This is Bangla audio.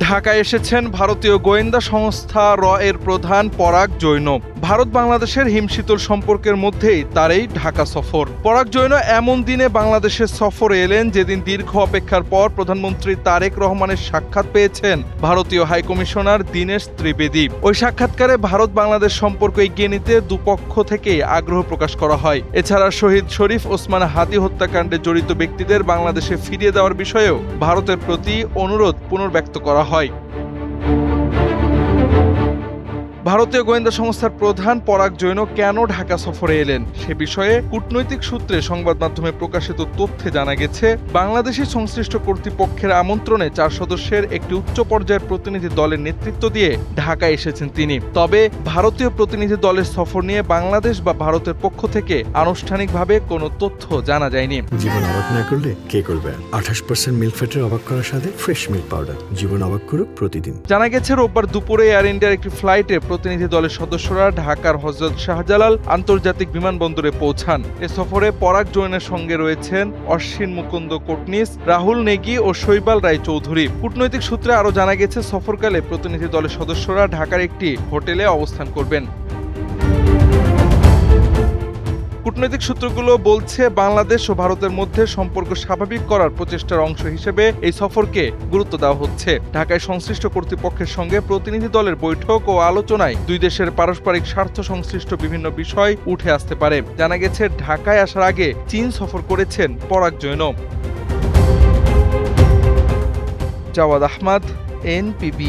ঢাকায় এসেছেন ভারতীয় গোয়েন্দা সংস্থা র এর প্রধান পরাগ জৈন। ভারত বাংলাদেশের হিমশীতল সম্পর্কের মধ্যেই তার এই ঢাকা সফর। পরাগ জৈন এমন দিনে বাংলাদেশের সফরে এলেন যেদিন দীর্ঘ অপেক্ষার পর প্রধানমন্ত্রী তারেক রহমানের সাক্ষাৎ পেয়েছেন ভারতীয় হাইকমিশনার দীনেশ ত্রিবেদী। ওই সাক্ষাৎকারে ভারত বাংলাদেশ সম্পর্ক এগিয়ে নিতে দুপক্ষ থেকেই আগ্রহ প্রকাশ করা হয়। এছাড়া শহীদ শরীফ ওসমান হাদি হত্যাকাণ্ডে জড়িত ব্যক্তিদের বাংলাদেশে ফিরিয়ে দেওয়ার বিষয়েও ভারতের প্রতি অনুরোধ পুনর্ব্যক্ত করা হয়। ভারতীয় গোয়েন্দা সংস্থার প্রধান পরাগ জৈন কেন ঢাকা সফরে এলেন সে বিষয়ে কূটনৈতিক সূত্রে সংবাদ মাধ্যমে প্রকাশিত তথ্যে জানা গেছে, বাংলাদেশি সংশ্লিষ্ট কর্তৃপক্ষের আমন্ত্রণে 4 সদস্যের একটি উচ্চ পর্যায়ের প্রতিনিধি দলের নেতৃত্ব দিয়ে ঢাকায় এসেছেন তিনি। তবে ভারতীয় প্রতিনিধি দলের সফর নিয়ে বাংলাদেশ বা ভারতের পক্ষ থেকে আনুষ্ঠানিকভাবে কোনো তথ্য জানা যায়নি। জীবন অবাক না করলে কে করবে? 28% মিল্ক ফ্যাটের অবাক করার সাথে ফ্রেশ মিল্ক পাউডার। জীবন অবাক করুক প্রতিদিন। জানা গেছে রোববার দুপুরে এয়ার ইন্ডিয়ার একটি ফ্লাইটে প্রতিনিধি দলের সদস্যরা ঢাকার হযরত শাহজালাল আন্তর্জাতিক বিমানবন্দরে পৌঁছান। এ সফরে পরাগ জৈনের সঙ্গে রয়েছেন অশ্বিন মুকুন্দ কোটনিস, রাহুল নেগি ও শৈবাল রায় চৌধুরী। কূটনৈতিক সূত্রে আরও জানা গেছে, সফরকালে প্রতিনিধি দলের সদস্যরা ঢাকার একটি হোটেলে অবস্থান করবেন। কূটনৈতিক সূত্রগুলো বলছে, বাংলাদেশ ও ভারতের মধ্যে সম্পর্ক স্বাভাবিক করার প্রচেষ্টার অংশ হিসেবে এই সফরকে গুরুত্ব দেওয়া হচ্ছে। ঢাকায় সংশ্লিষ্ট কর্তৃপক্ষের সঙ্গে প্রতিনিধি দলের বৈঠক ও আলোচনায় দুই দেশের পারস্পরিক স্বার্থ সংশ্লিষ্ট বিভিন্ন বিষয় উঠে আসতে পারে। জানা গেছে, ঢাকায় আসার আগে চীন সফর করেছেন পরাগ জৈন। Javad Ahmad, NPB।